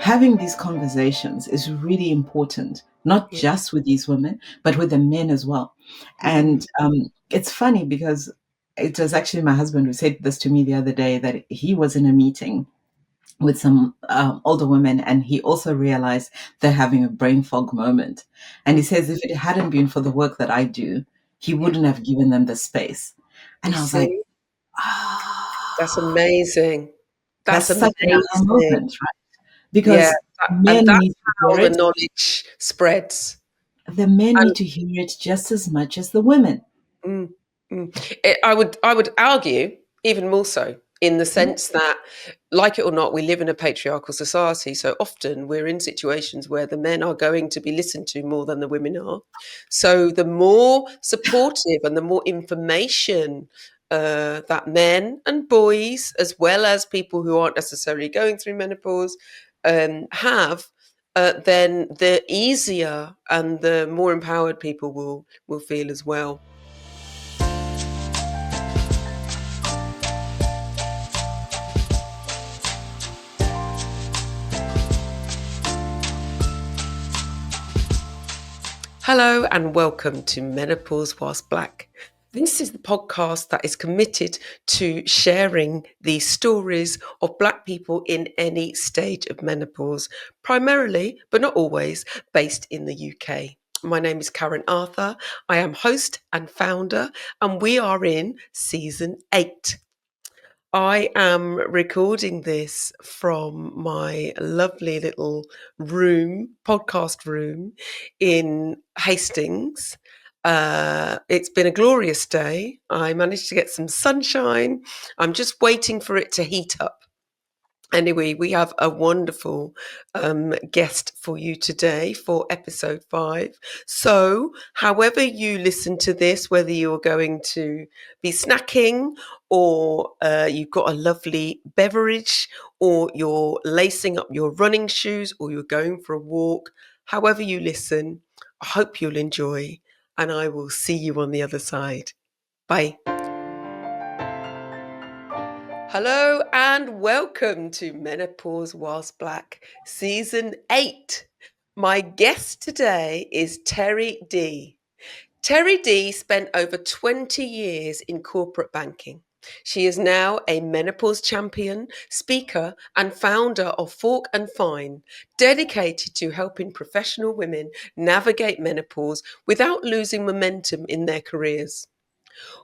having these conversations is really important, not Yeah. just with these women, but with the men as well. And it's funny because it was actually my husband who said this to me the other day, that he was in a meeting with some older women, and he also realized they're having a brain fog moment. And he Mm. says, if it hadn't been for the work that I do, he Yeah. wouldn't have given them the space. And You I was like, see, that's ah, amazing. that's That's such an aha amazing. moment, right? Yeah. Because And men need that's to how hear the it. knowledge spreads. The men need And to hear it just as much as the women. mm, I would argue even more so in the Yeah. sense that, like it or not, we live in a patriarchal society. So often we're in situations where the men are going to be listened to more than the women are. So the more supportive and the more information that men and boys, as well as people who aren't necessarily going through menopause, have, then the easier and the more empowered people will feel as well. Hello and welcome to Menopause Whilst Black. This is the podcast that is committed to sharing the stories of Black people in any stage of menopause, primarily, but not always, based in the UK. My name is Karen Arthur. I am host and founder, and we are in season 8. I am recording this from my lovely little podcast room in Hastings. It's been a glorious day. I managed to get some sunshine. I'm just waiting for it to heat up. Anyway, we have a wonderful guest for you today for episode 5. So, however you listen to this, whether you're going to be snacking or you've got a lovely beverage or you're lacing up your running shoes or you're going for a walk, however you listen, I hope you'll enjoy and I will see you on the other side. Bye. Hello and welcome to Menopause Whilst Black, Season 8. My guest today is Teri Dee. Teri Dee spent over 20 years in corporate banking. She is now a menopause champion, speaker, and founder of Fork and Fine, dedicated to helping professional women navigate menopause without losing momentum in their careers.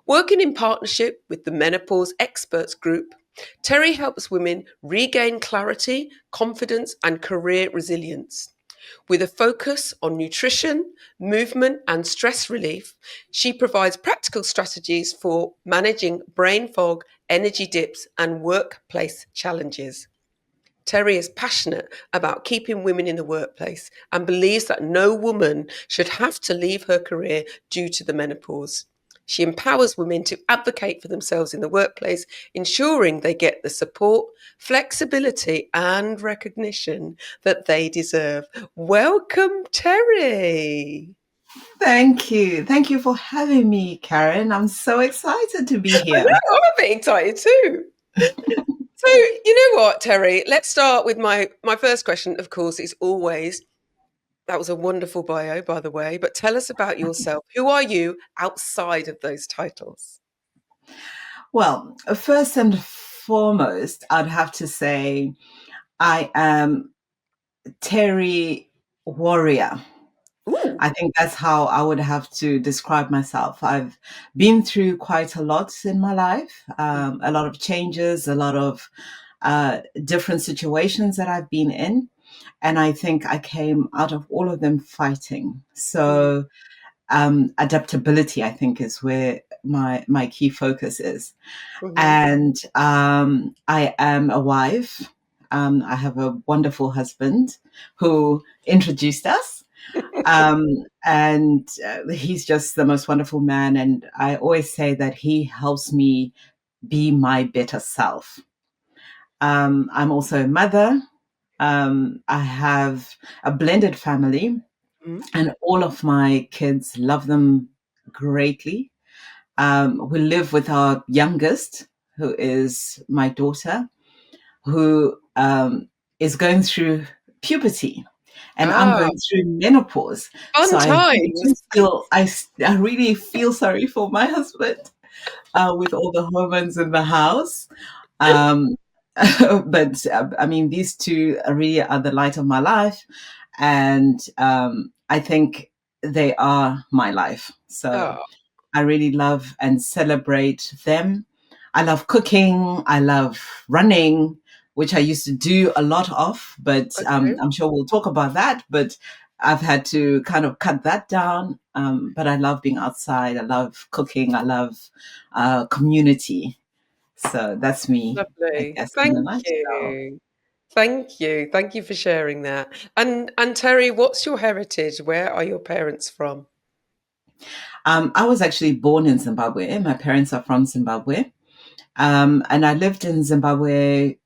Working in partnership with the Menopause Experts Group, Teri helps women regain clarity, confidence, and career resilience. With a focus on nutrition, movement, and stress relief, she provides practical strategies for managing brain fog, energy dips, and workplace challenges. Teri is passionate about keeping women in the workplace and believes that no woman should have to leave her career due to the menopause. She empowers women to advocate for themselves in the workplace, ensuring they get the support, flexibility, and recognition that they deserve. Welcome, Teri. Thank you. Thank you for having me, Karen. I'm so excited to be I here. know, I'm a bit excited too. So, you know what, Teri? Let's start with my first question, of course, is always that was a wonderful bio, by the way. But tell us about yourself. Who are you outside of those titles? Well, first and foremost, I'd have to say I am Terry Warrior. Ooh. I think that's how I would have to describe myself. I've been through quite a lot in my life, a lot of changes, a lot of different situations that I've been in. And I think I came out of all of them fighting. Mm, So adaptability, I think, is where my key focus is. mhm. And I am a wife. I have a wonderful husband who introduced us. And he's just the most wonderful man. And I always say that he helps me be my better self. I'm also a mother. I have a blended family, Mhm. and all of my kids love them greatly. We live with our youngest, who is my daughter, who is going through puberty, and I'm Ah, going through menopause. So fun times. I really feel sorry for my husband with all the hormones in the house. Um, but I mean, these two really are the light of my life, and I think they are my life. So Oh, I really love and celebrate them. I love cooking. I love running, which I used to do a lot of, but okay. I'm sure we'll talk about that. But I've had to kind of cut that down. But I love being outside. I love cooking. I love community. So that's me, I Lovely. guess, in a Thank nutshell. you. Thank you. Thank you for sharing that. And Terry, what's your heritage? Where are your parents from? I was actually born in Zimbabwe. My parents are from Zimbabwe. And I lived in Zimbabwe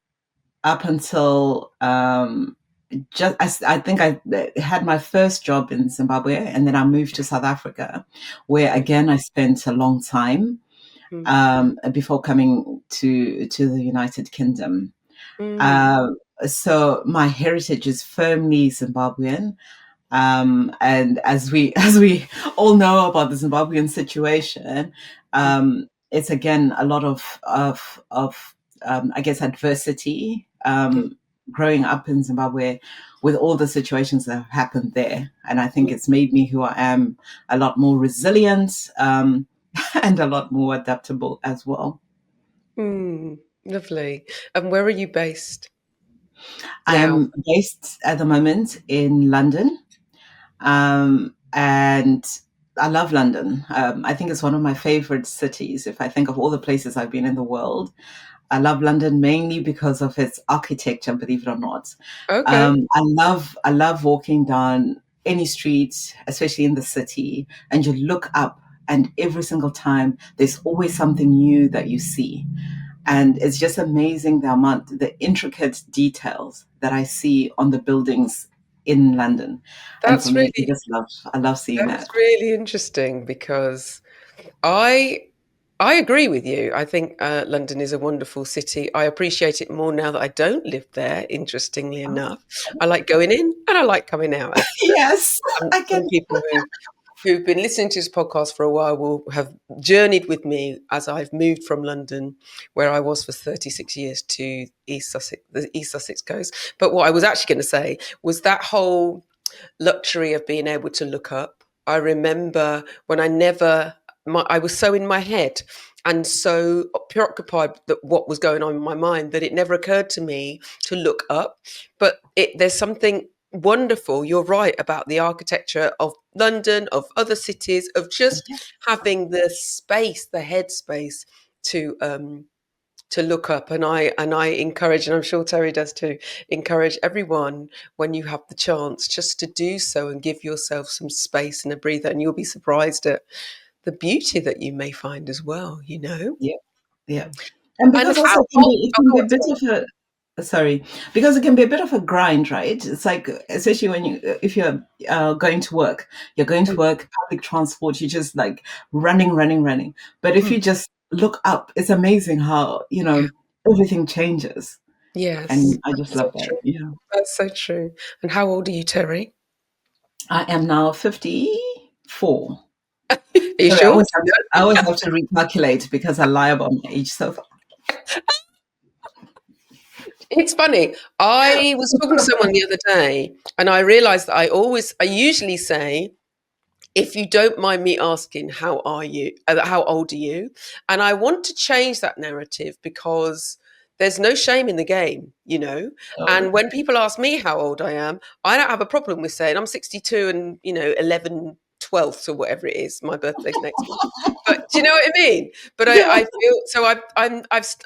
up until I think I had my first job in Zimbabwe, and then I moved to South Africa, where Okay. again I spent a long time Mm. before coming to the United Kingdom. Mm. Um, so my heritage is firmly Zimbabwean. And as we all know about the Zimbabwean situation, Mm. it's again a lot of I guess adversity. Yeah. Growing up in Zimbabwe with all the situations that have happened there, and I think Mm. it's made me who I am, a lot more resilient and a lot more adaptable as well. Mm. Lovely. And where are you based I now? am based at the moment in London. And I love London. I think it's one of my favorite cities. If I think of all the places I've been in the world, I love London mainly because of its architecture. Believe it or not, Okay. I love walking down any street, especially in the city, and you look up, and every single time there's always something new that you see, and it's just amazing the intricate details that I see on the buildings in London. And for That's me, really I love seeing that's that. really interesting because I I agree with you. I think London is a wonderful city. I appreciate it more now that I don't live there. Interestingly enough, I like going in and I like coming out. As Yes, I some can. people who've been listening to this podcast for a while will have journeyed with me as I've moved from London, where I was for 36 years, to East Sussex, the East Sussex coast. But what I was actually going to say was that whole luxury of being able to look up. I remember when I was so in my head and so preoccupied that what was going on in my mind that it never occurred to me to look up. But there's something wonderful. You're right about the architecture of London, of other cities, of just having the space, the headspace to look up. And I encourage, and I'm sure Terry does too, encourage everyone when you have the chance just to do so and give yourself some space and a breather, and you'll be surprised at the beauty that you may find as well. Yeah, yeah. And And because also how oh, it oh can go be a on, bit sorry. of a sorry, because it can be a bit of a grind, right? It's like, especially when if you're going to work, you're going to Mm, work, public transport, you're just like running, running, running. But if mm, you just look up, it's amazing how, yeah. everything changes. Yes, And I just that's so love that. true. Yeah. That's so true. And how old are you, Terry? I am now 54. Are you Sorry, sure? I always have to recalculate because I lie about my age so far. It's funny. I was talking to someone the other day, and I realized that I usually say, if you don't mind me asking, how are you? How old are you? And I want to change that narrative because there's no shame in the game. Oh, And when people ask me how old I am, I don't have a problem with saying I'm 62 and 11 twelfths or whatever it is. My birthday's next month. But do you know what I mean? But I yeah. feel so.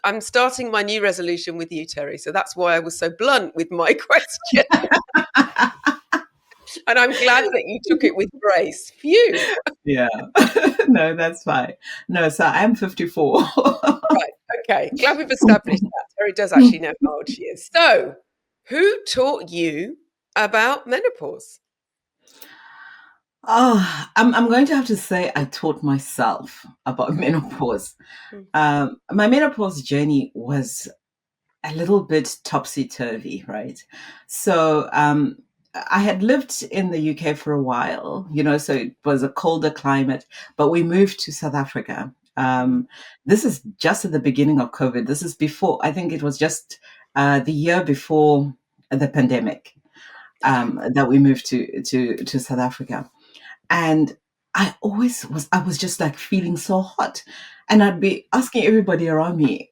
I'm starting my new resolution with you, Terry. So that's why I was so blunt with my question. And I'm glad that you took it with grace. Phew. Yeah. No, that's fine. No, so I'm 54. Right. Okay. Glad we've established that. Terry does actually know how old she is. So, who taught you about menopause? Oh, I'm going to have to say I taught myself about menopause. Mm, My menopause journey was a little bit topsy-turvy, right? So I had lived in the UK for a while, so it was a colder climate, but we moved to South Africa. Mm. This is just at the beginning of COVID. This is before, I think it was just the year before the pandemic, Okay. that we moved to South Africa. And I was just like feeling so hot. And I'd be asking everybody around me,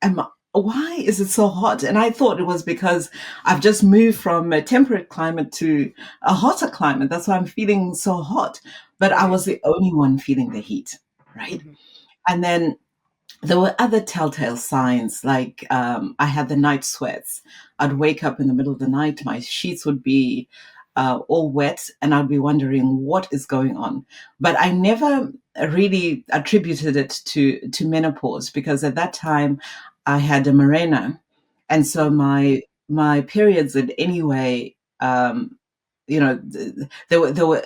why is it so hot? And I thought it was because I've just moved from a temperate climate to a hotter climate. That's why I'm feeling so hot. But I Right. was the only one feeling the heat, right? Mhm. And then there were other telltale signs, like I had the night sweats. I'd wake up in the middle of the night, my sheets would be all wet, and I'd be wondering what is going on. But I never really attributed it to menopause, because at that time I had a Mirena, and so my periods in any way, they were.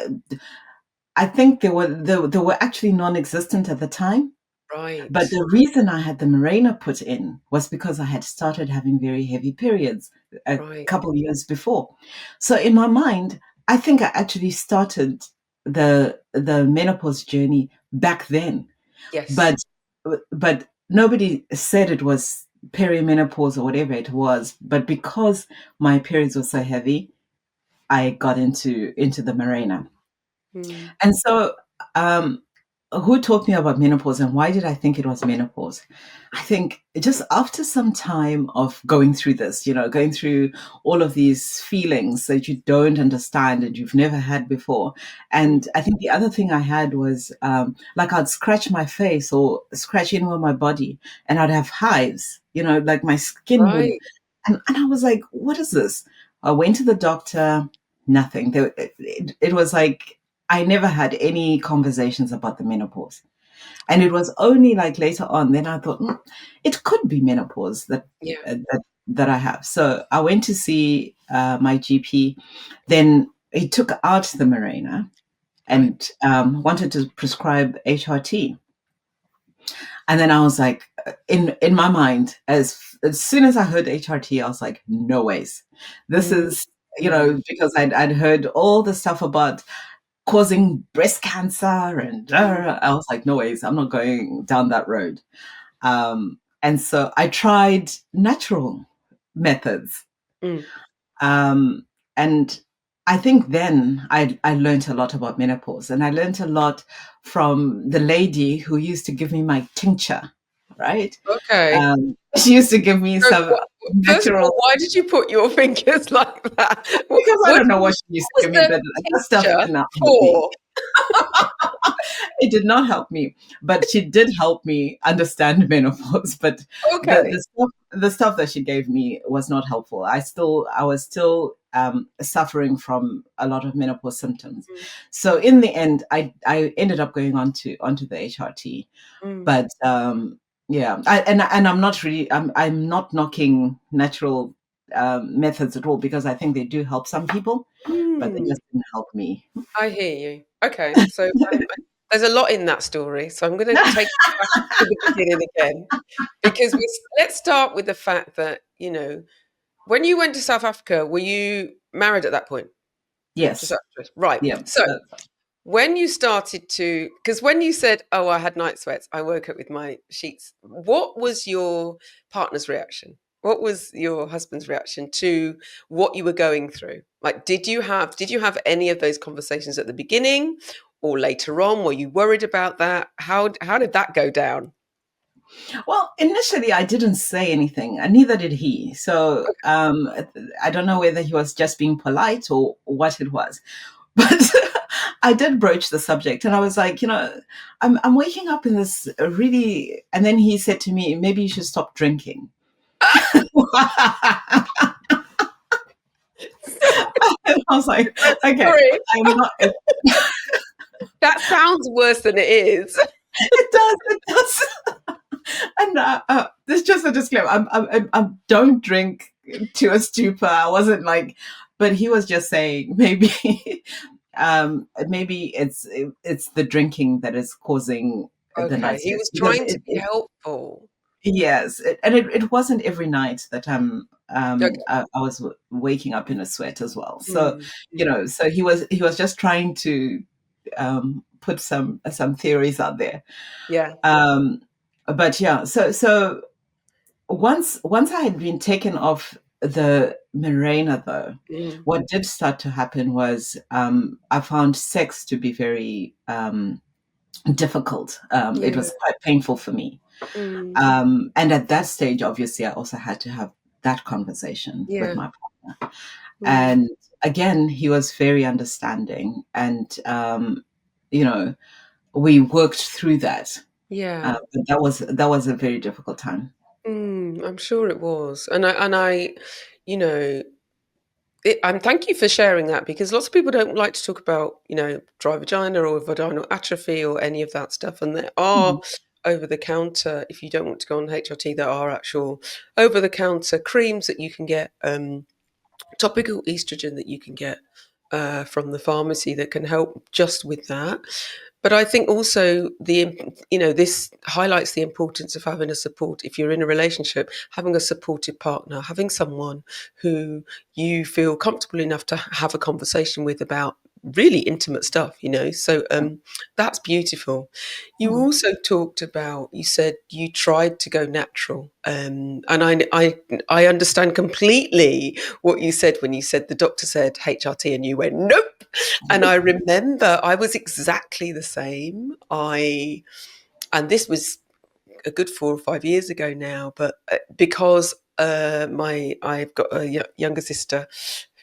I think they were actually non-existent at the time. But Right. the reason I had the Mirena put in was because I had started having very heavy periods a Right. couple of years before. So in my mind, I think I actually started the menopause journey back then. Yes. But nobody said it was perimenopause or whatever it was. But because my periods were so heavy, I got into the Mirena. Mm. And so, um, who taught me about menopause and why did I think it was menopause? I think just after some time of going through this, going through all of these feelings that you don't understand and you've never had before. Mm. And I think the other thing I had was like I'd scratch my face or scratch anywhere on my body and I'd have hives, like my skin would. Right. And I was like, what is this? I went to the doctor, nothing. It was like, I never had any conversations about the menopause. And it was only like later on, then I thought, it could be menopause Yeah. that I have. So I went to see my GP. Then he took out the Mirena Right. and wanted to prescribe HRT. And then I was like, in my mind, as soon as I heard HRT, I was like, no ways. This Mm. is, Mm. because I'd heard all the stuff about causing breast cancer, and Mm. I was like, no ways, I'm not going down that road. And so I tried natural methods. Mm. Um, and I think then I learned a lot about menopause, and I learned a lot from the lady who used to give me my tincture, right? Okay. She used to give me So, some first of natural, all, why did you put your fingers like that? because I What, don't know what she used what to was give me, the but that stuff tincture did not help me. for? It did not help me, but she did help me understand menopause. But Okay. the stuff that she gave me was not helpful. I was still suffering from a lot of menopause symptoms. Mm. So in the end, I ended up going onto the HRT. Mm. But yeah, and I'm not knocking natural methods at all, because I think they do help some people, but they Mm. just didn't help me. I hear you. Okay. So, there's a lot in that story. So I'm going to take you back to the beginning again, because let's start with the fact that, when you went to South Africa, were you married at that point? Just Yes. out of interest. Right. Yeah. So when you started to, because when you said, "Oh, I had night sweats, I woke up with my sheets," what was your partner's reaction? What was your husband's reaction to what you were going through? Like, did you have any of those conversations at the beginning or later on? Were you worried about that? How did that go down? Well, initially I didn't say anything, and neither did he. So I don't know whether he was just being polite or what it was, but I did broach the subject, and I was like, I'm waking up in this really. And then he said to me, maybe you should stop drinking. I was like, okay, Sorry, I'm not. that sounds worse than it is. It does. It does. And there's just a disclaimer. I don't drink to a stupor. I wasn't like, but he was just saying maybe, maybe it's the drinking that is causing the Okay, night he sweats, was because trying to be helpful. Yes, and it wasn't every night that Okay. I was waking up in a sweat as well. So Mm, mm. so he was just trying to put some theories out there. Yeah. Um, but yeah, so once I had been taken off the Mirena, though, Mm, what did start to happen was I found sex to be very difficult. It yeah. was quite painful for me. Mm, And at that stage, obviously, I also had to have that conversation with yeah. my partner. Mm, And again, he was very understanding. And, we worked through that. yeah. But that was a very difficult time. I'm sure it was. And I, you know, and thank you for sharing that because lots of people don't like to talk about, dry vagina or vaginal atrophy or any of that stuff. And there Mhm. are over the counter, if you don't want to go on HRT, there are actual over the counter creams that you can get. Topical estrogen that you can get from the pharmacy that can help just with that. But I think also this highlights the importance of having a support. If you're in a relationship, having a supportive partner, having someone who you feel comfortable enough to have a conversation with about really intimate stuff. So that's beautiful. You Mhm. also talked about, you said you tried to go natural, and I understand completely what you said when you said the doctor said HRT and you went nope. And I remember I was exactly the same. And this was a good 4 or 5 years ago now, but because my I've got a younger sister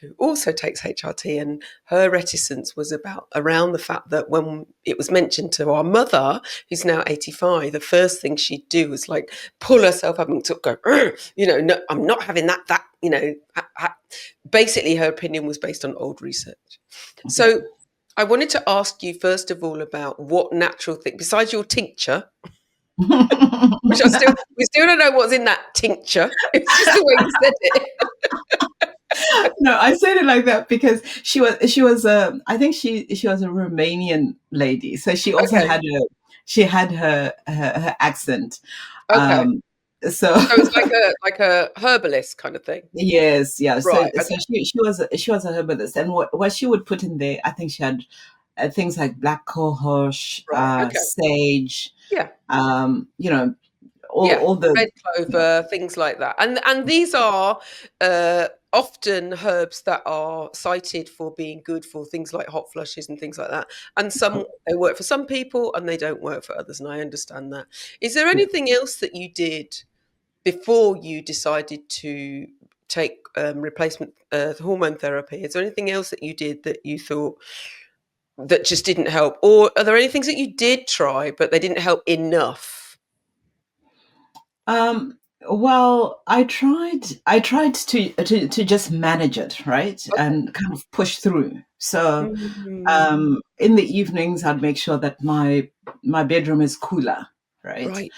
who also takes HRT, and her reticence was about around the fact that when it was mentioned to our mother, who's now 85, the first thing she'd do was like pull herself up and go, no, I'm not having that. Basically, her opinion was based on old research. Yeah. So I wanted to ask you first of all about what natural thing, besides your tincture, which we still don't know what's in that tincture. It's just the way you said it. No, I said it like that because she was I think she was a Romanian lady, so she also Okay, had her accent. okay. Um, so So it's like a herbalist kind of thing, yes, yeah. So right? so Okay, she was a herbalist, and what she would put in there, I think she had things like black cohosh, right. Okay, sage, yeah. um, you know, Yeah, all the red yeah, clover, things like that. And these are often herbs that are cited for being good for things like hot flushes and things like that. And some they work for some people and they don't work for others. And I understand that. Is there yeah. anything else that you did before you decided to take replacement hormone therapy? Is there anything else that you did that you thought that just didn't help, or are there any things that you did try but they didn't help enough? Well, I tried to just manage it, right? Okay. And kind of push through. So, Mm, in the evenings, I'd make sure that my bedroom is cooler, right? right.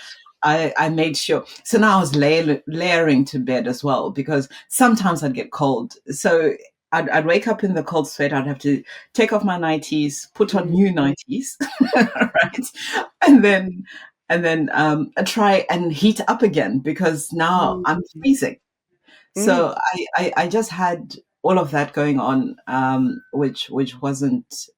I made sure. So now I was layering to bed as well because sometimes I'd get cold. So I'd wake up in the cold sweat. I'd have to take off my nighties, put on Mm, new nighties, right? And then try and heat up again because now I'm mm, freezing. mm, So I just had all of that going on, which wasn't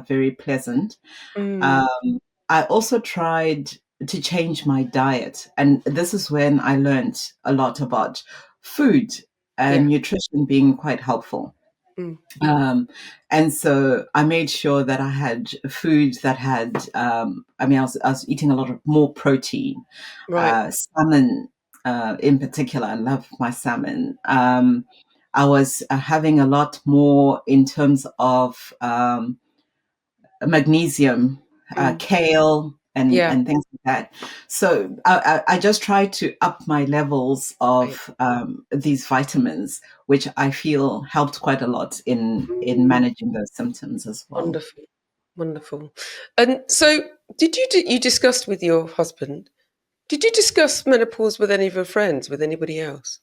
very pleasant. mm. Um, I also tried to change my diet, and this is when I learned a lot about food and Yeah. nutrition being quite helpful. Mm, Um, and so I made sure that I had food that had, I was eating a lot of more protein, right. salmon in particular. I love my salmon. I was having a lot more in terms of magnesium, Mm, kale, yeah. and things like that. So I just try to up my levels Right. of these vitamins, which I feel helped quite a lot in Mm, managing those symptoms as well. wonderful. Wonderful. And so, you discussed with your husband? Did you discuss menopause with any of your friends? With anybody else?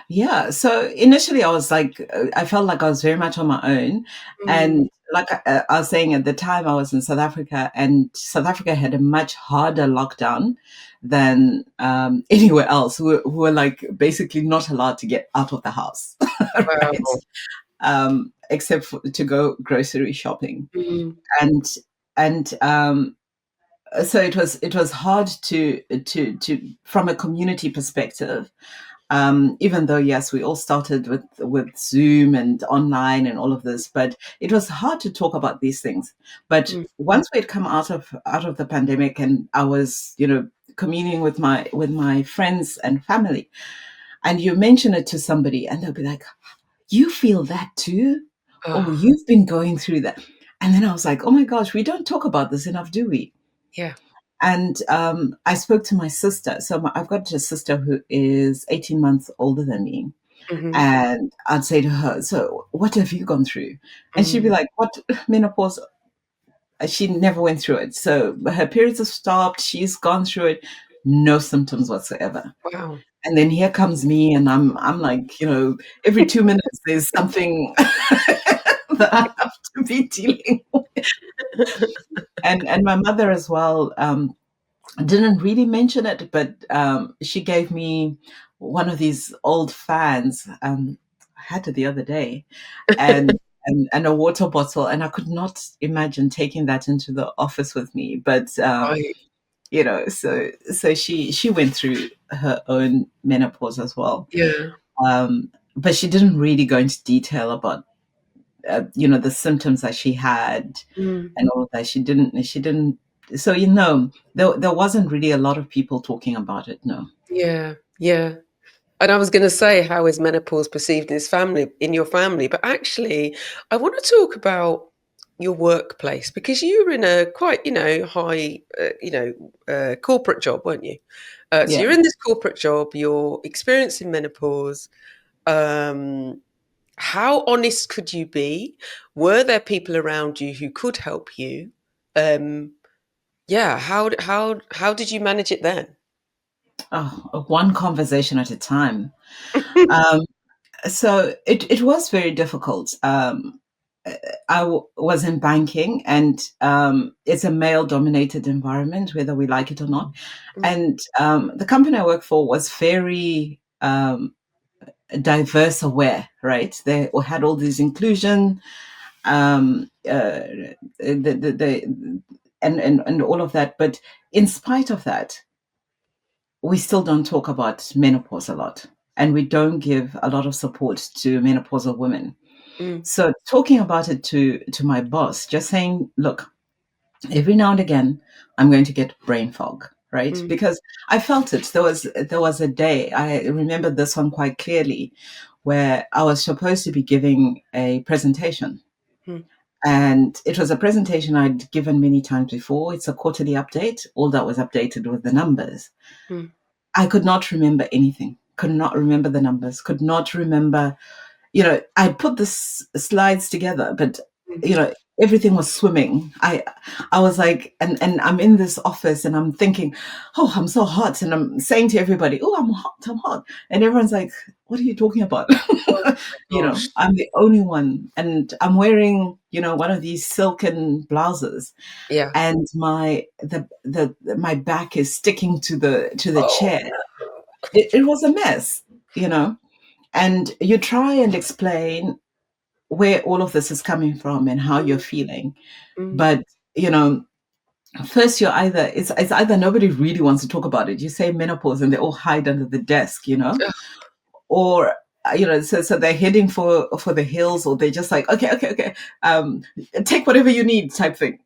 Yeah. So initially, I was like, I felt like I was very much on my own, Mm, and like I was saying, at the time I was in South Africa, and South Africa had a much harder lockdown than anywhere else. Who were like basically not allowed to get out of the house, right? Wow. Except to go grocery shopping, Mm, and and so it was hard to from a community perspective. Even though yes, we all started with Zoom and online and all of this, but it was hard to talk about these things. But mm, once we had come out of the pandemic, and I was, communing with my friends and family, and you mention it to somebody, and they'll be like, "You feel that too? Oh, oh, you've been going through that." And then I was like, "Oh my gosh, we don't talk about this enough, do we?" yeah. And I spoke to my sister. So I've got a sister who is 18 months older than me. Hmm. And I'd say to her, "So, what have you gone through?" And she'd be Mm, like, "What? Menopause?" She never went through it. So her periods have stopped. She's gone through it, no symptoms whatsoever. wow. And then here comes me, and I'm like, every 2 minutes there's something that I have to be dealing with. And my mother as well. Didn't really mention it, but she gave me one of these old fans. I had it the other day, and and a water bottle, and I could not imagine taking that into the office with me. But Right. so she went through her own menopause as well, Yeah. but she didn't really go into detail about the symptoms that she had Mm, and all of that. She didn't. So there wasn't really a lot of people talking about it. No. yeah. Yeah. And I was going to say, how is menopause perceived in his family, in your family? But actually, I want to talk about your workplace because you were in a quite, high, corporate job, weren't you? So Yeah. you're in this corporate job, you're experiencing menopause. Um, how honest could you be? Were there people around you who could help you? Um, yeah. How did you manage it then? Oh, one conversation at a time. Um, so it was very difficult. Was in banking, and it's a male-dominated environment, whether we like it or not. Mm, And the company I work for was very diverse aware, right? They had all these inclusion, and all of that. But in spite of that, we still don't talk about menopause a lot, and we don't give a lot of support to menopausal women. mm, So talking about it to my boss, just saying, "Look, every now and again, I'm going to get brain fog." Right, mm, because I felt it. There was a day, I remember this one quite clearly, where I was supposed to be giving a presentation, mm, and it was a presentation I'd given many times before. It's a quarterly update. All that was updated with the numbers. mm, I could not remember anything. Could not remember the numbers. Could not remember. I put the slides together, but mm. you know, everything was swimming. I was like, and I'm in this office, and I'm thinking, "Oh, I'm so hot," and I'm saying to everybody, "Oh, I'm hot, I'm hot," and everyone's like, "What are you talking about?" Oh my gosh. I'm the only one, and I'm wearing, one of these silken blouses, Yeah. and my back is sticking to the Oh, chair. It was a mess, you know. And you try and explain where all of this is coming from and how you're mm, feeling, mm. but you know first it's either nobody really wants to talk about it. You say menopause, and they all hide under the desk, Ugh, or so they're heading for the hills, or they're just like, "Okay, okay, okay, um take whatever you need," type thing.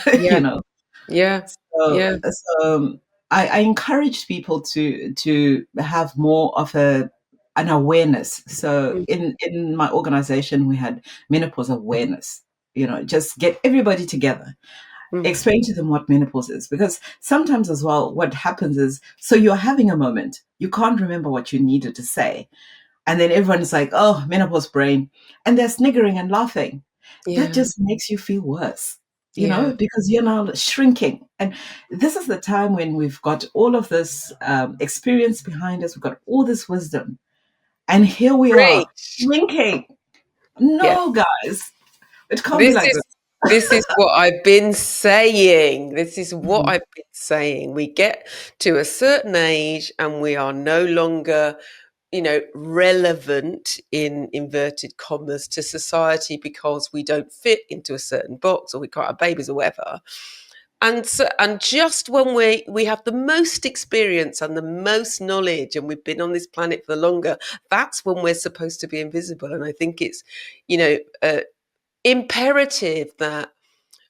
yeah, you know yeah, so yeah. so I encouraged people to have more of an awareness. So Mm, in my organization, we had menopause awareness. Just get everybody together, mm. explain to them what menopause is, because sometimes as well, what happens is, so you're having a moment, you can't remember what you needed to say, and then everyone's like, "Oh, menopause brain," and they're sniggering and laughing. That Yeah, just makes you feel worse, yeah. because you're now shrinking. And this is the time when we've got all of this experience behind us, we've got all this wisdom, and here we are Preach. shrinking. Yeah. No, guys, it can't be This like is this. This is what I've been saying. This is what I've been saying. We get to a certain age and we are no longer, relevant in inverted commas to society because we don't fit into a certain box or we can't have babies or whatever. And just when we have the most experience and the most knowledge and we've been on this planet for longer, that's when we're supposed to be invisible. And I think it's, you know, uh, imperative that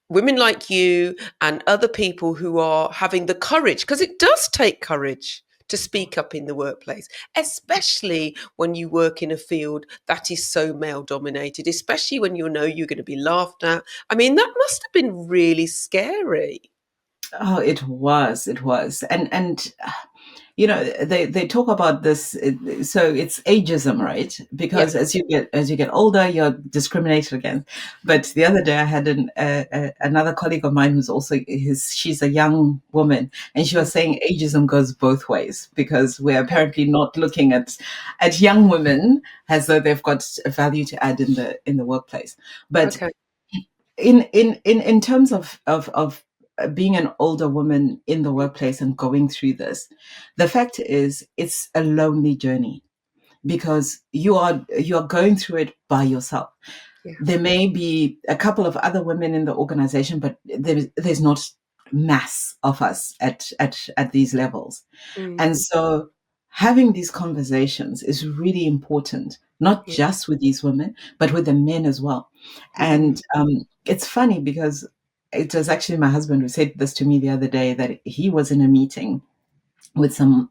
women like you and other people who are having the courage, because it does take courage to speak up in the workplace, especially when you work in a field that is so male dominated, especially when you know you're going to be laughed at. I mean, that must have been really scary. Oh, it was, and they talk about this. So it's ageism, right? Yeah. Because as you get older, you're discriminated against. But the other day, I had another colleague of mine who's also she's a young woman, and she was saying ageism goes both ways because we're apparently not looking at young women as though they've got a value to add in the workplace. But Okay. in terms of being an older woman in the workplace and going through this, the fact is it's a lonely journey because you are going through it by yourself. Yeah. There may be a couple of other women in the organization, but there's not mass of us at these levels. Mm. And so having these conversations is really important, not Yeah. just with these women, but with the men as well. Mm. And it's funny because it was actually my husband who said this to me the other day, that he was in a meeting with some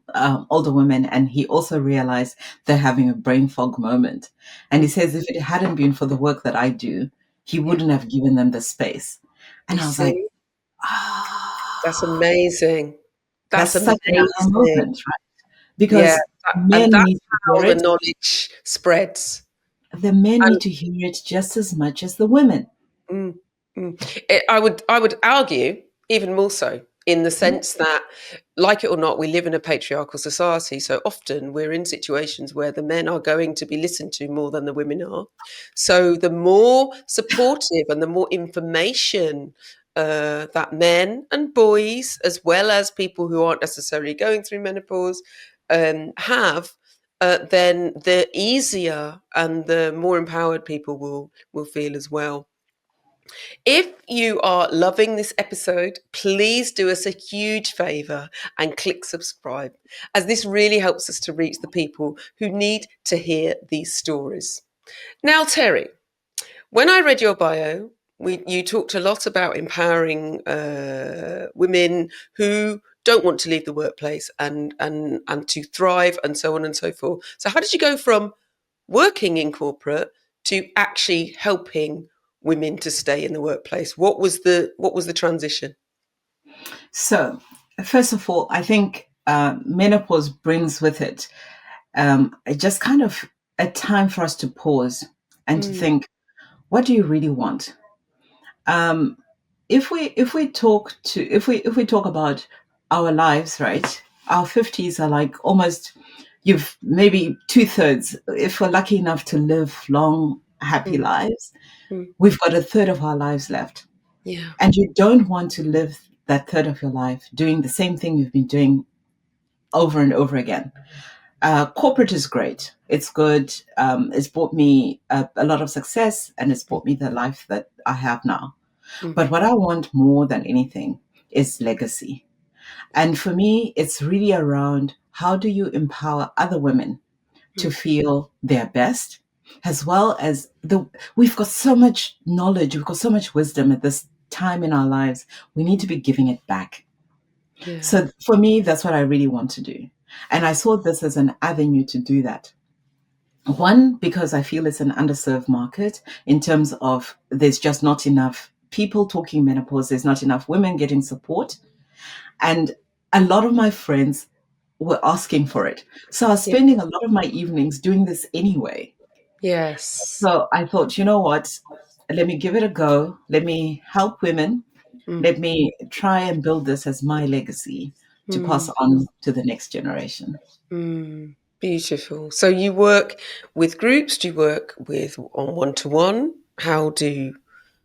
older women, and he also realized they're having a brain fog moment. And he Mm. says, if it hadn't been for the work that I do, he Yeah. wouldn't have given them the space. You And I was like, see, that's ah, amazing. that's That's such an aha amazing. moment, right? Yeah. Because And men need that's to how hear the it. knowledge spreads. The men And need to hear it just as much as the women. mm, I would argue even more so in the sense that, like it or not, we live in a patriarchal society. So often we're in situations where the men are going to be listened to more than the women are. So the more supportive and the more information that men and boys, as well as people who aren't necessarily going through menopause, have. Then the easier and the more empowered people will feel as well. If you are loving this episode, please do us a huge favor and click subscribe, as this really helps us to reach the people who need to hear these stories. Now, Teri, when I read your bio, you talked a lot about empowering women who don't want to leave the workplace and to thrive and so on and so forth. So, how did you go from working in corporate to actually helping women to stay in the workplace? What was the transition? So, first of all, I think menopause brings with it just kind of a time for us to pause and to Mm, think, what do you really want? Um, if we talk about our lives, right? Our 50s are like almost, you've maybe two-thirds. If we're lucky enough to live long, happy mm, lives, mm. we've got a third of our lives left. Yeah, And you don't want to live that third of your life doing the same thing you've been doing over and over again. Corporate is great. It's good. It's brought me a lot of success, and it's brought me the life that I have now. mm, But what I want more than anything is legacy. And for me, it's really around how do you empower other women to mm, feel their best, as well as we've got so much knowledge, we've got so much wisdom at this time in our lives. We need to be giving it back. yeah, So for me, that's what I really want to do. And I saw this as an avenue to do that. One, because I feel it's an underserved market in terms of there's just not enough people talking menopause, there's not enough women getting support. And a lot of my friends were asking for it. So I was yeah, spending a lot of my evenings doing this anyway. yes. So I thought, you know what? Let me give it a go. Let me help women. Mm, Let me try and build this as my legacy to pass mm, on to the next generation. mm. Beautiful. So you work with groups? Do you work with on one to one? How do?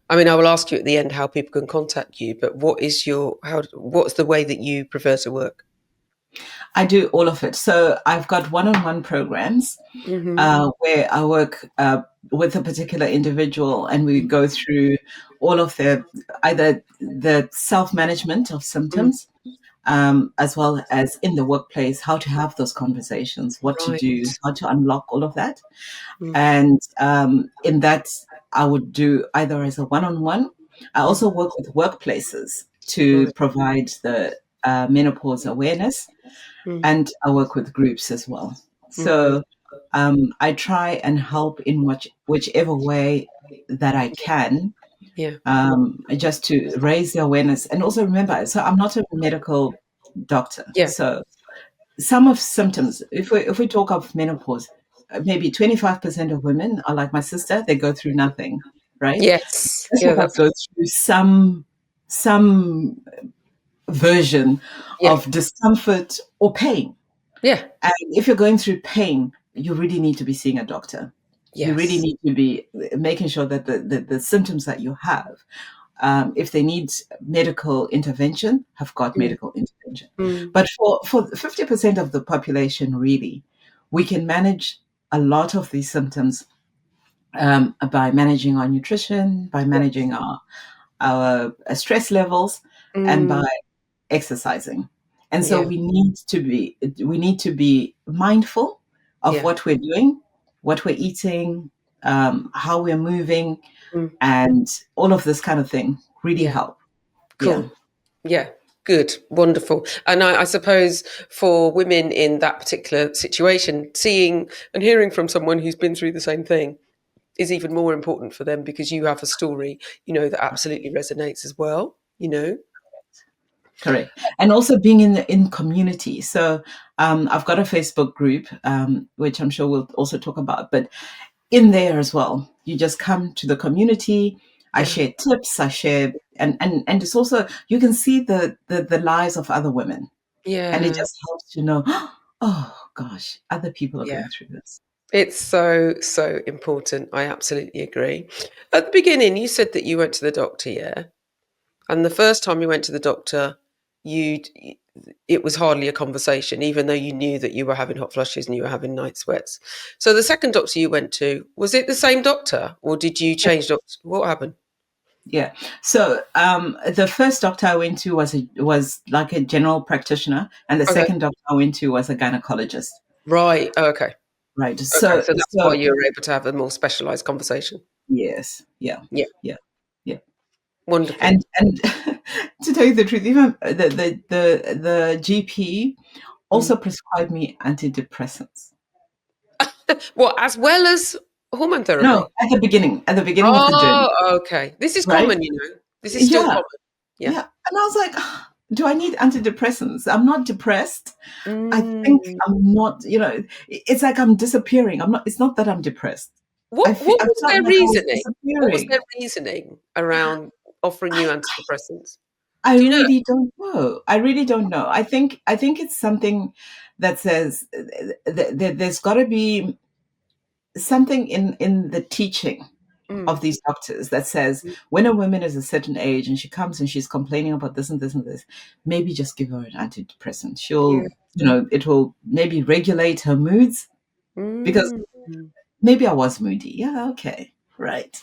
I mean, I will ask you at the end how people can contact you, but what's the way that you prefer to work? I do all of it. So I've got one-on-one programs Mm-hmm. where I work with a particular individual, and we go through all of their either the self-management of Mm, symptoms, as well as in the workplace, how to have those conversations, what to do, right. how to unlock all of that. Mm, And in that, I would do either as a one-on-one. I mm, also work with workplaces to right. provide the menopause awareness, Mm, and I work with groups as well. right. So I try and help in whichever way that I can, Yeah. just to raise the awareness. And also remember, so I'm not a medical doctor. Yeah. So some of symptoms, if we talk of menopause, maybe 25% of women are like my sister, they go through nothing, right? Yes. Most Yeah. of us That's. go through some version Yeah. of discomfort or pain. Yeah. And if you're going through pain, you really need to be seeing a doctor. You really Yes. need to be making sure that the symptoms that you have, if they need medical intervention, have got Mm, medical intervention. mm, But for 50% of the population, really, we can manage a lot of these symptoms by managing our nutrition, by yeah. managing our stress levels, and by Mm, exercising. And so yeah. we need to be mindful of Yeah. what we're doing, what we're eating, how we're moving, Mm, and all of this kind of thing really yeah. help. Yeah. Cool. Yeah. Good. Wonderful. And I suppose for women in that particular situation, seeing and hearing from someone who's been through the same thing is even more important for them because you have a story, that absolutely resonates as well. Correct. And also being in community. So I've got a Facebook group, which I'm sure we'll also talk about, but in there as well, you just come to the community. I Yeah. share tips. I share, and it's also, you can see the lives of other women, and it Yeah. just helps to know, oh gosh, other people are Yeah. going through this. It's so, so important. I absolutely agree. At the beginning, you said that you went to the doctor, yeah? And the first time you went to the doctor, you it was hardly a conversation, even though you knew that you were having hot flushes and you were having night sweats. So the second doctor you went to, was it the same doctor or did you change doctors? What happened? Yeah. So the first doctor I went to was like a general practitioner, and the Okay. second doctor I went to was a gynecologist. Right. Oh, okay. Right. Okay. So So that's why so you were able to have a more specialized conversation. yes. Yeah. Yeah. Yeah. Yeah. Wonderful. And to tell you the truth, even the GP Mm. also prescribed me antidepressants. Well, as well as hormone No, therapy. at the beginning of the journey, Oh, okay. This is right? common. This is still Yeah, common. Yeah. yeah. And I was like, "Ah, do I need antidepressants? I'm not depressed. I think Mm. I'm not, it's like I'm disappearing. I'm not, it's not that I'm depressed. What I was felt their like I was reasoning? What was their disappearing. reasoning around offering you I, antidepressants? I Do you know? really don't know. I really don't know. I think it's something that says there's got to be something in the teaching Mm, of these doctors that says mm, when a woman is a certain age and she comes and she's complaining about this and this and this, maybe just give her an antidepressant. yeah. It will maybe regulate her moods, because Mm. maybe I was moody. Yeah, okay, right.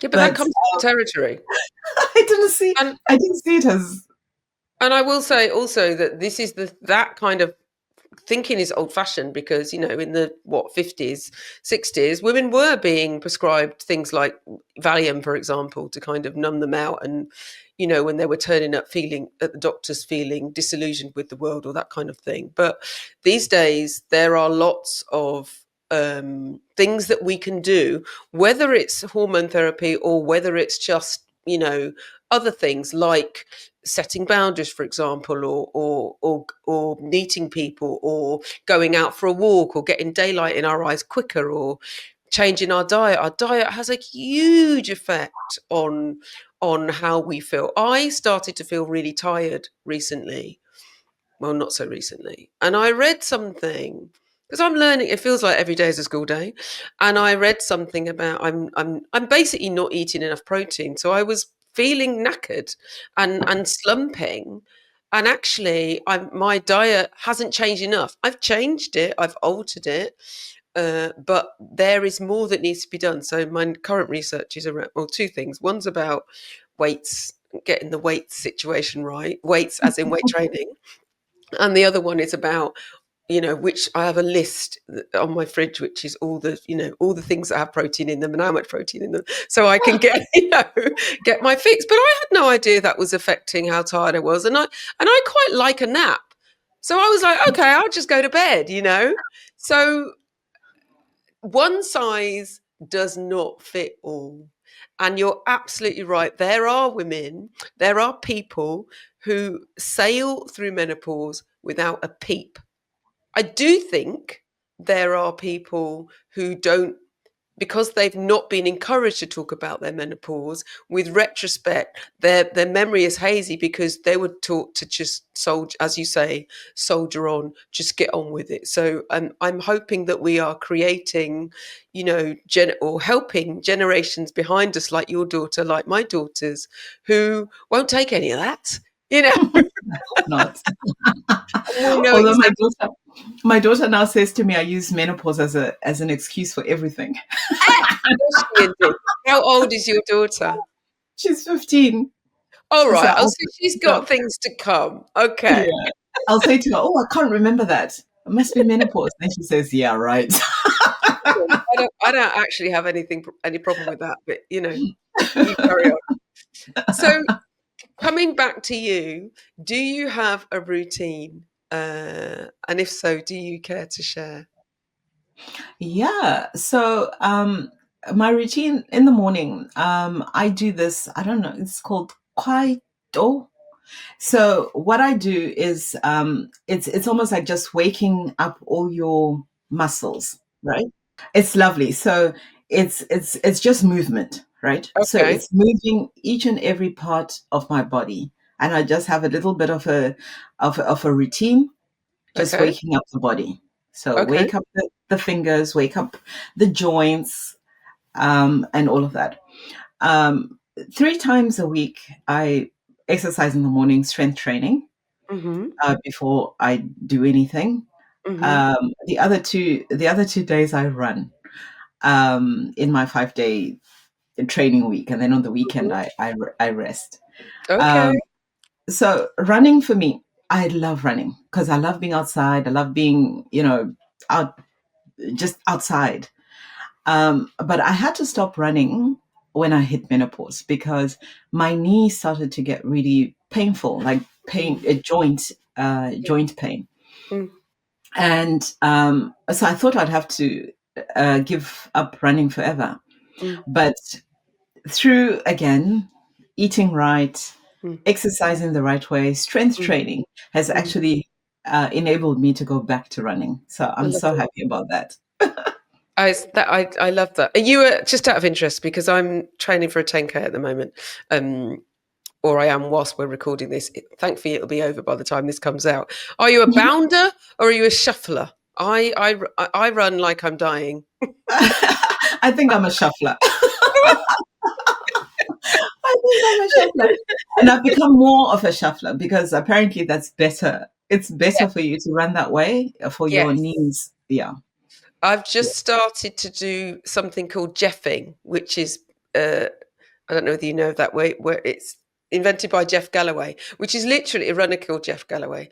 Yeah, but that But comes with the territory. And I didn't see it as I will say also that this is that kind of thinking is old fashioned because in the 50s 60s women were being prescribed things like Valium, for example, to kind of numb them out, and when they were turning up feeling at the doctors feeling disillusioned with the world or that kind of thing. But these days there are lots of things that we can do, whether it's hormone therapy or whether it's just other things like setting boundaries, for example, or meeting people, or going out for a walk, or getting daylight in our eyes quicker, or changing our diet. Our diet has a huge effect on how we feel. I started to feel really tired recently. Well, not so recently. And I read something. because I'm learning. It feels like every day is a school day, and I read something about I'm basically not eating enough protein, so I was feeling knackered and slumping. And actually, my diet hasn't changed enough. I've changed it, I've altered it, but there is more that needs to be done. So my current research is around, well, two things. One's about weights, getting the weight situation right, weights as in weight training, and the other one is about, which I have a list on my fridge, which is all the, all the things that have protein in them and how much protein in them, so I can get, get my fix. But I had no idea that was affecting how tired I was, and I quite like a nap, so I was like, okay, I'll just go to bed. So one size does not fit all. And you're absolutely right. There are women, there are people who sail through menopause without a peep. I do think there are people who don't, because they've not been encouraged to talk about their menopause. With retrospect, their memory is hazy because they were taught to just soldier, as you say, soldier on, just get on with it. So I'm hoping that we are creating, or helping generations behind us, like your daughter, like my daughters, who won't take any of that. Not. We know Although exactly. my daughter now says to me, I use menopause as an excuse for everything. Does she indeed? How old is your daughter? She's 15. All So, right. Oh, so she's so got things to come. yeah, Okay. I'll say to her, "Oh, I can't remember that. It must be menopause." And she says, "Yeah, right." I don't actually have any problem with that, but you carry on. So coming back to you, do you have a routine? And if so, do you care to share? Yeah. So, my routine in the morning, I do this. I don't know. It's called Kwaito. So what I do is, it's almost like just waking up all your muscles, right? It's lovely. So it's just movement, right? So Okay. it's moving each and every part of my body, and I just have a little bit of a routine, just Okay. waking up the body. So Okay. wake up the fingers, wake up the joints, and all of that. Um, 3 times a week, I exercise in the morning, strength training, Mm-hmm. before I do anything. Mm-hmm. The other two days I run, in my 5 day training week, and then on the weekend Hmm. I rest. Okay. Um, so running for me, I love running because I love being outside. I love being, out, just outside. But I had to stop running when I hit menopause because my knee started to get really painful, like pain, Mm. joint pain. Mm. And so I thought I'd have to give up running forever. Mm. But through, again, eating right, Mm. exercising the right way, strength Mm. training has Mm. actually enabled me to go back to running. So I I'm love so that. happy about that. I love that. Are you, just out of interest, because I'm training for a 10K at the moment, um, or I am whilst we're recording this. Thankfully, it'll be over by the time this comes out. Are you a bounder or are you a shuffler? I run like I'm dying. I think I'm a shuffler. I think I'm a shuffler. And I've become more of a shuffler because apparently that's better. It's better for you to run that way for your Yes. knees. Yeah. I've Yeah. just started to do something called jeffing, which is, uh, I don't know whether you know that way, where it's invented by Jeff Galloway, which is literally a runner called Jeff Galloway,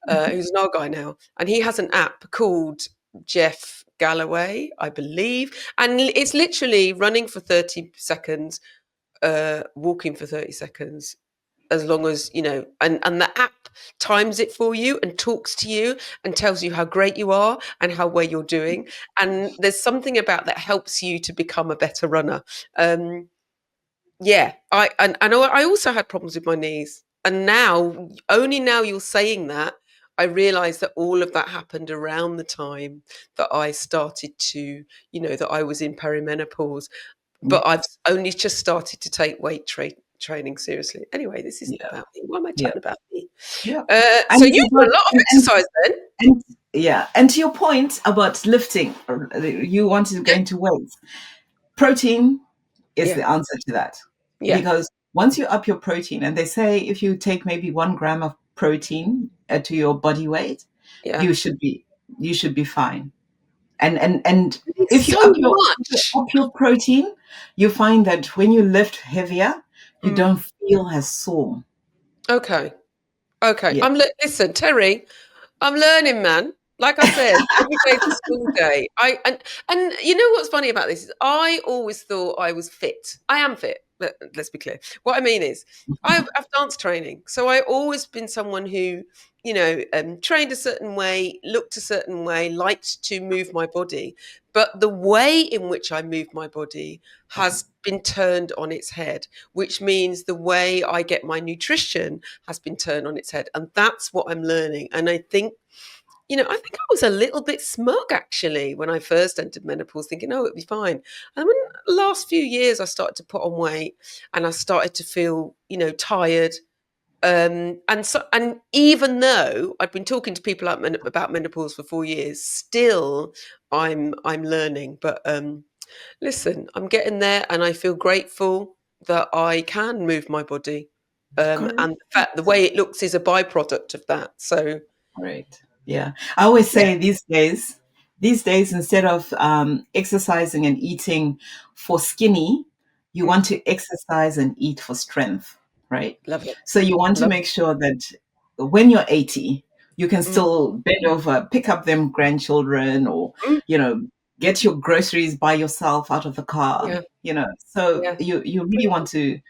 who's an old guy now, and he has an app called Jeff Galloway, I believe, and it's literally running for 30 seconds, walking for 30 seconds, as long as and the app times it for you and talks to you and tells you how great you are and how well you're doing, and there's something about that helps you to become a better runner. Yeah, I also had problems with my knees, and now, only now you're saying that, I realize that all of that happened around the time that I started to, that I was in perimenopause, but I've Yes. only just started to take training seriously. Anyway, this isn't Yeah. about me. Why am I Yeah. chatting about me? Yeah. So And it's you do about a lot of and exercise then. Yeah. And to your point about lifting, you want to go into weights. Protein is Yeah, the answer to that. yeah, Because once you up your protein, and they say if you take maybe 1 gram of protein to your body weight, yeah. you should be you should be fine. And It's if you so much. up your protein, you find that when you lift heavier, you Mm, don't feel as sore. okay, okay. Yeah. Listen, Terry. I'm learning, man. Like I said, every day's a school day. And you know what's funny about this is I always thought I was fit. I am fit. Let's be clear. What I mean is I've dance training, so I always been someone who, trained a certain way, looked a certain way, liked to move my body. But the way in which I move my body has been turned on its head, which means the way I get my nutrition has been turned on its head. And that's what I'm learning. And I think I was a little bit smug actually when I first entered menopause, thinking, oh, it'll be fine. And when the last few years I started to put on weight and I started to feel, tired. And even though I've been talking to people about menopause for 4 years, still I'm learning. But listen, I'm getting there, and I feel grateful that I can move my body. Correct. And the way it looks is a byproduct of that. So Correct. Yeah. I always yeah, say these days, instead of exercising and eating for skinny, you mm, want to exercise and eat for strength, right? love it, So you want to love make sure that when you're 80, you can it. Mm, still bend over, pick up them grandchildren, or, mm, you know, get your groceries by yourself out of the car, yeah, So yeah, you really want to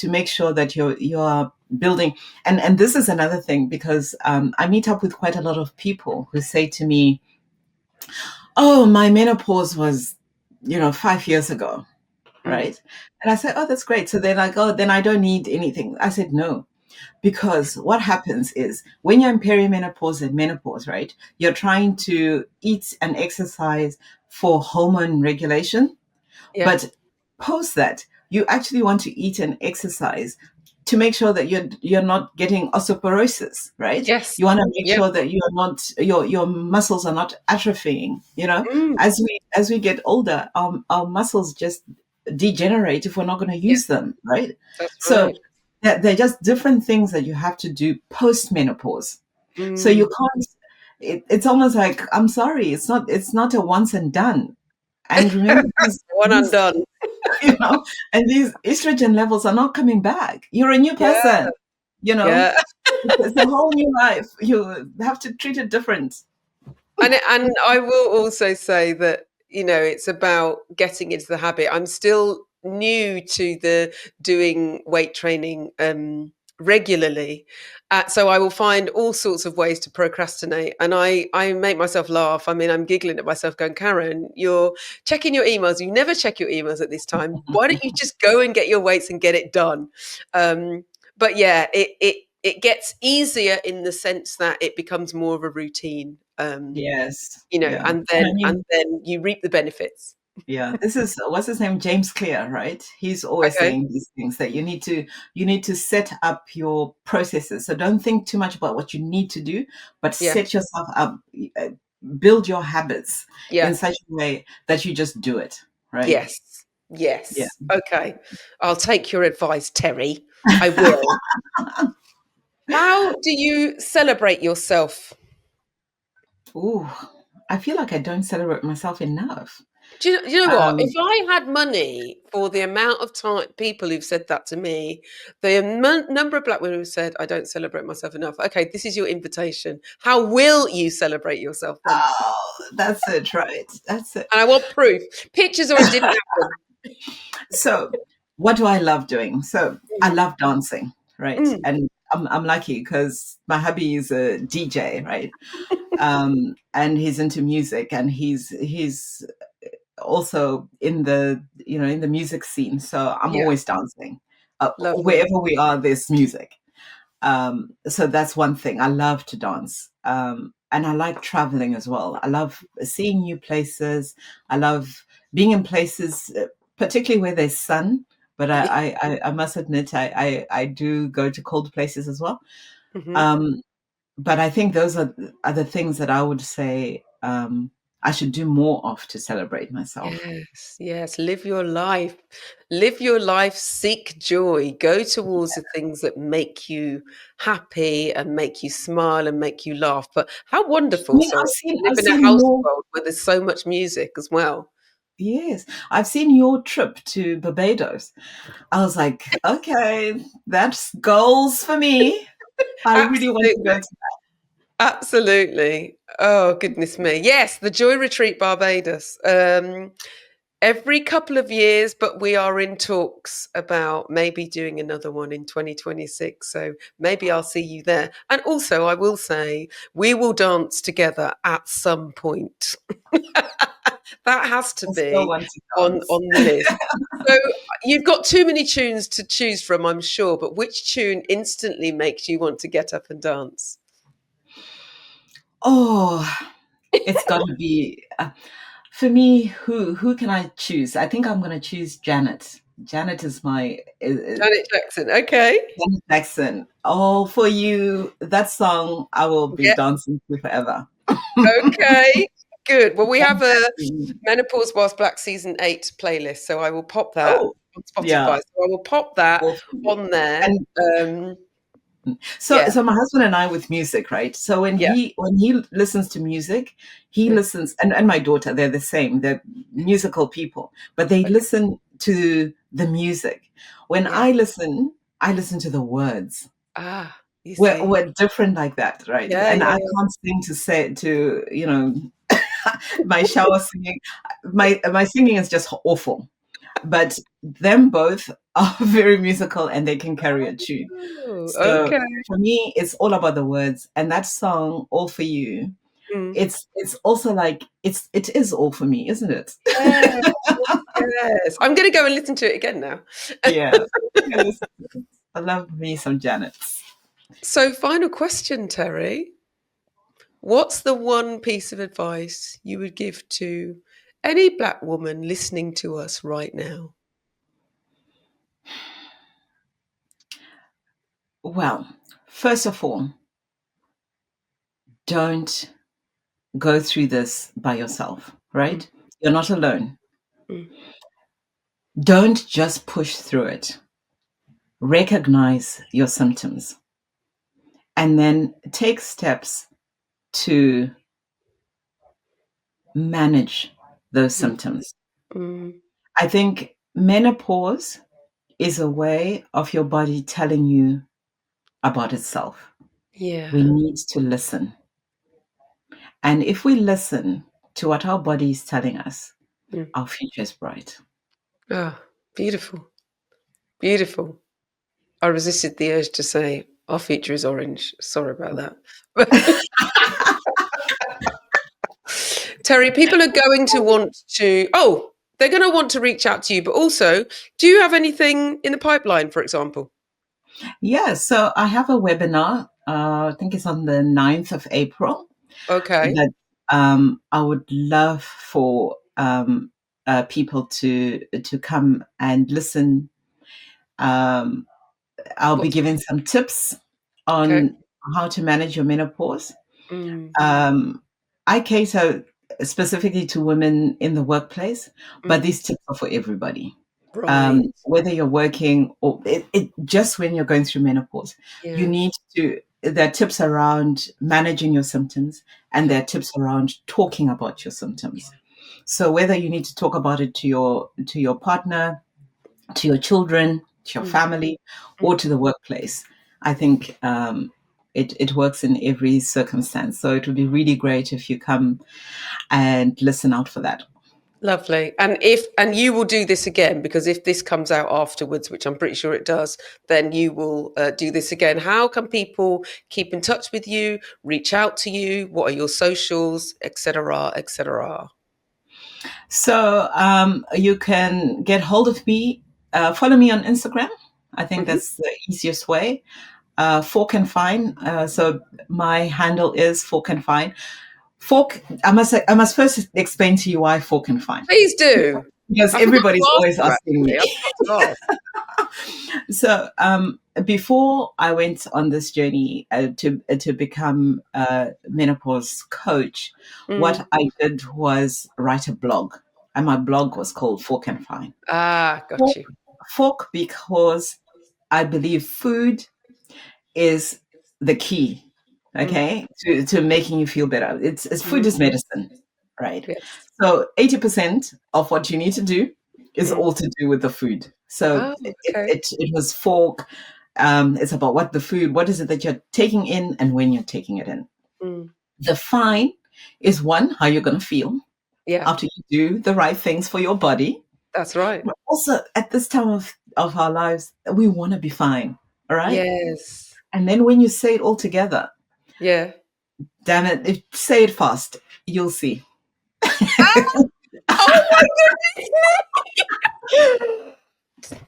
make sure that you're building. And this is another thing, because I meet up with quite a lot of people who say to me, "Oh, my menopause was, 5 years ago, mm, right?" And I said, "Oh, that's great." So they're like, "Oh, then I don't need anything." I said, "No, because what happens is when you're in perimenopause and menopause, right? You're trying to eat and exercise for hormone regulation, yeah, but post that, you actually want to eat and exercise to make sure that you're not getting osteoporosis, right? yes, You want to make yeah, sure that you're not your muscles are not atrophying. mm, As we get older, our muscles just degenerate if we're not going to yeah, use them, right? that's So right. they're just different things that you have to do post menopause. So you Mm. can't. It's almost like, I'm sorry, it's not a once and done. And remember, these One these undone. you know, and these estrogen levels are not coming back. You're a new Yeah, person, you know. yeah. It's a whole new life. You have to treat it different. And I will also say that, it's about getting into the habit. I'm still new to the doing weight training regularly. So I will find all sorts of ways to procrastinate. And I make myself laugh. I mean, I'm giggling at myself going, Karen, you're checking your emails. You never check your emails at this time. Why don't you just go and get your weights and get it done? But yeah, it gets easier in the sense that it becomes more of a routine. Yes, yeah. And And I then mean, you reap the benefits. yeah, this is what's his name, James Clear, right? He's always Okay. saying these things, that you need to set up your processes. So don't think too much about what you need to do, but Yeah. set yourself up, uh, build your habits Yeah. in such a way that you just do it, right? Yes. Yeah. Yes. Okay. I'll take your advice, Terry. I will. How do you celebrate yourself? Ooh, I feel like I don't celebrate myself enough. Do you know what? If Um, I had money for the amount of time people who've said that to me, the number of black women who've said, I don't celebrate myself enough. Okay, this is your invitation. How will you celebrate yourself then? oh, that's it, right? That's it. And I want proof. Pictures or it didn't happen. So, what do I love doing? So, I love dancing, right? Mm, And I'm lucky because my hubby is a DJ, right? And he's into music, and he's also in the music scene. So I'm yeah, always dancing. lovely. Wherever we are, there's music. So that's one thing. I love to dance. And I like traveling as well. I love seeing new places. I love being in places, particularly where there's sun. But Yeah. I must admit, I do go to cold places as well. Hmm. Um, but I think those are the things that I would say I should do more of to celebrate myself. Yes, yes. Live your life. Live your life. Seek joy. Go towards the things that make you happy and make you smile and make you laugh. But how I wonderful, mean, sorry, to live I've in a seen your household where there's so much music as well. yes, I've seen your trip to Barbados. I was like, okay, that's goals for me. I really want to go Absolutely. to. Absolutely. Oh, goodness me. Yes, the Joy Retreat Barbados. Every couple of years, but we are in talks about maybe doing another one in 2026. So maybe I'll see you there. And also, I will say, we will dance together at some point. That has to I still be want to dance. on the list. So you've got too many tunes to choose from, I'm sure, but which tune instantly makes you want to get up and dance? Oh, it's got to be for me. Who can I choose? I think I'm going to choose Janet. Janet is my Janet Jackson. Okay. Janet Jackson. All for you. That song I will be Yeah. dancing to forever. Okay. Good. Well, we have a Jackson. Menopause Whilst Black season 8 playlist, so I will pop that Oh, on yeah, Spotify. So I will pop that all for you. on there. And Um, yeah. so my husband and I with music, right? So Yeah. when he listens to music, he Yeah. listens, and my daughter, they're the same. They're musical people, but they Okay. listen to the music. When Yeah. I listen to the words. Ah, you see. We're different like that, right? Yeah, And yeah, I yeah. can't sing to say to, my shower singing. My singing is just awful. But them both are very musical and they can carry a tune. Oh, So okay. for me, it's all about the words. And that song, All For You, Mm. it's also like it is all for me, isn't it? Yes, yes. I'm gonna go and listen to it again now. Yeah. Yes. I love me some Janets. So final question, Terry. What's the one piece of advice you would give to any black woman listening to us right now? Well, first of all, don't go through this by yourself, Mm, right? You're not alone. mm, Don't just push through it. Recognize your symptoms and then take steps to manage those mm, symptoms. mm. I think menopause is a way of your body telling you about itself. We Yeah. need to listen. And if we listen to what our body is telling us, Mm. our future is bright. Ah, beautiful. Beautiful. I resisted the urge to say our future is orange. Sorry about that. Terry, people are going to want to, oh, they're going to want to reach out to you, but also, do you have anything in the pipeline, for example? Yeah, so I have a webinar. I think it's on the 9th of April Okay. that I would love for people to come and listen. Um, I'll be What's giving some tips okay? on how to manage your menopause. Mm, Um, I cater specifically to women in the workplace, but mm, these tips are for everybody. right. Whether you're working or just when you're going through menopause, you Yeah. need to. There are tips around managing your symptoms, and Yeah. there are tips around talking about your symptoms. So whether you need to talk about it to your partner, to your children, to your Mm, family, or mm. to the workplace. I think it works in every circumstance. So it would be really great if you come and listen out for that. Lovely. And you will do this again because if this comes out afterwards, which I'm pretty sure it does, then you will do this again. How can people keep in touch with you, reach out to you? What are your socials, etc., etc.? So you can get hold of me, follow me on Instagram. I think Hmm. that's the easiest way. Fork and Fine. So my handle is Fork and Fine. Fork. I must first explain to you why Fork and Fine, Please do. because I forgot everybody's to ask always you asking actually. me. I forgot to ask. So before I went on this journey to become a menopause coach, Mm. what I did was write a blog, and my blog was called Fork and Fine. Ah, got Fork, you. fork because I believe food is the key, Mm. okay, to making you feel better. It's food Mm. is medicine, right? Yes. So 80% of what you need to do is Mm. all to do with the food. So Oh, okay. it was fork. It's about what is it that you're taking in and when you're taking it in. Mm. The fine is one, how you're going to feel Yeah, after you do the right things for your body. that's right. But also at this time of our lives, we want to be fine. All right. Yes. And then when you say it all together, Yeah. damn it, say it fast. You'll see. Oh my goodness me!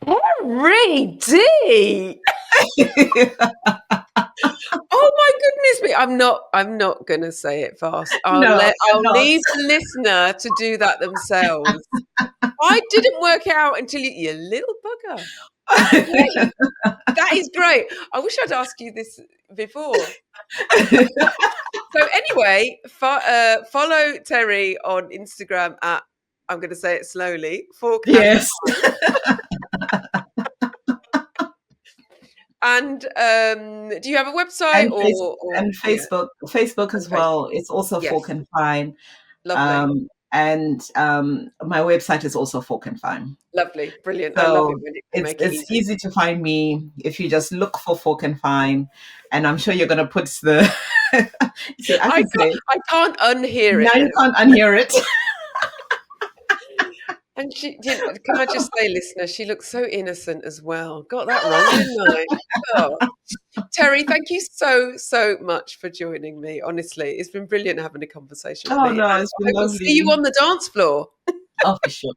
Teri Dee! Oh my goodness me! I'm not gonna say it fast. No, you're I'll not. leave the listener to do that themselves. I didn't work it out until you little bugger. Great. That is great. I wish I'd asked you this before. So anyway, follow Teri on Instagram at, I'm going to say it slowly, Fork and Yes. and do you have a website And or yeah, Facebook and as Facebook? well. It's also Fork Yes, and Fine. lovely, And my website is also Fork and Fine. lovely, brilliant. I love it So when you it's make it it's easy. easy to find me if you just look for Fork and Fine, and I'm sure you're gonna put the. So I can say I can't unhear now it you now. can't unhear it. And can I just say, listener, she looks so innocent as well. Got that wrong, didn't I? Oh. Teri, thank you so, so much for joining me. Honestly, it's been brilliant having a conversation with Oh me. And no, it's been I will see you lovely. on the dance floor. Oh, for sure,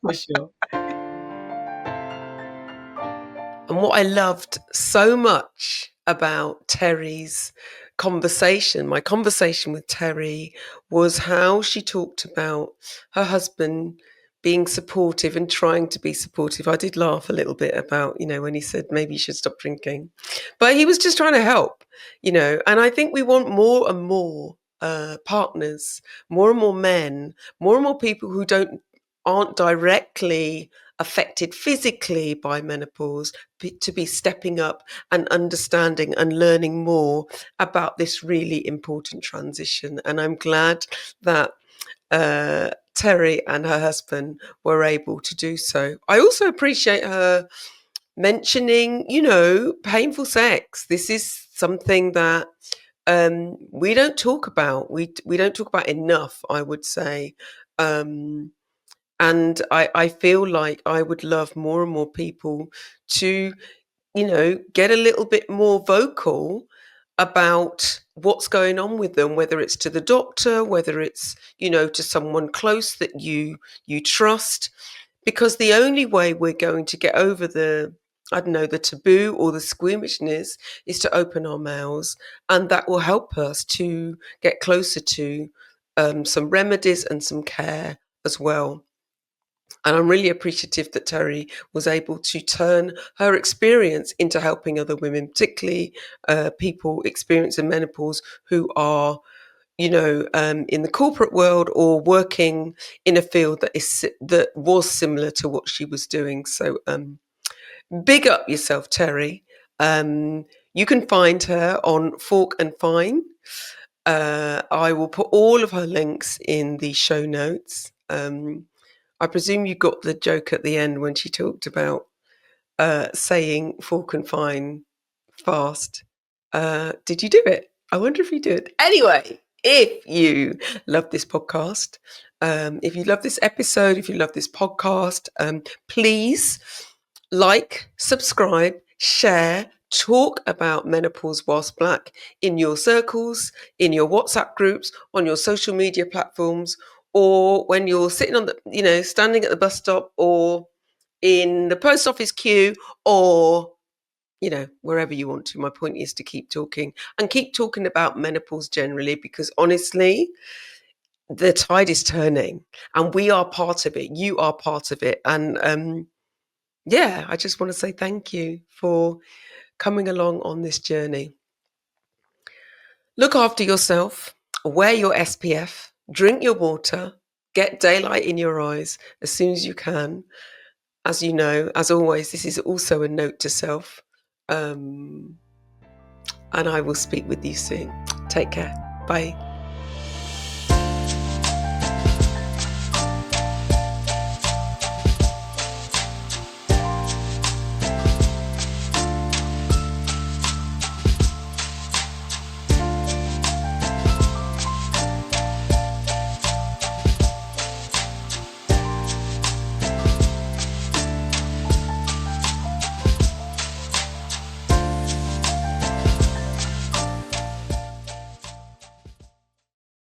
for sure. And what I loved so much about Teri's conversation, my conversation with Teri, was how she talked about her husband being supportive and trying to be supportive. I did laugh a little bit about, when he said maybe you should stop drinking, but he was just trying to help, and I think we want more and more partners, more and more men, more and more people who aren't directly affected physically by menopause to be stepping up and understanding and learning more about this really important transition. And I'm glad that Teri and her husband were able to do so. I also appreciate her mentioning, painful sex. This is something that we don't talk about. We don't talk about enough, I would say. And I feel like I would love more and more people to, get a little bit more vocal about what's going on with them, whether it's to the doctor, whether it's, to someone close that you trust. Because the only way we're going to get over I don't know, the taboo or the squeamishness is to open our mouths. And that will help us to get closer to some remedies and some care as well. And I'm really appreciative that Teri was able to turn her experience into helping other women, particularly people experiencing menopause who are, in the corporate world or working in a field that was similar to what she was doing. So big up yourself, Teri. You can find her on Fork and Fine. I will put all of her links in the show notes. I presume you got the joke at the end when she talked about saying fork and fine fast. Did you do it? I wonder if you did. Anyway, if you love this podcast, if you love this episode, if you love this podcast, please subscribe, share, talk about Menopause Whilst Black in your circles, in your WhatsApp groups, on your social media platforms, or when you're sitting on standing at the bus stop or in the post office queue or, wherever you want to. My point is to keep talking and keep talking about menopause generally, because honestly, the tide is turning and we are part of it. You are part of it. And yeah, I just want to say thank you for coming along on this journey. Look after yourself, wear your SPF, drink your water, get daylight in your eyes as soon as you can. As you know, as always, this is also a note to self. And I will speak with you soon. Take care. Bye.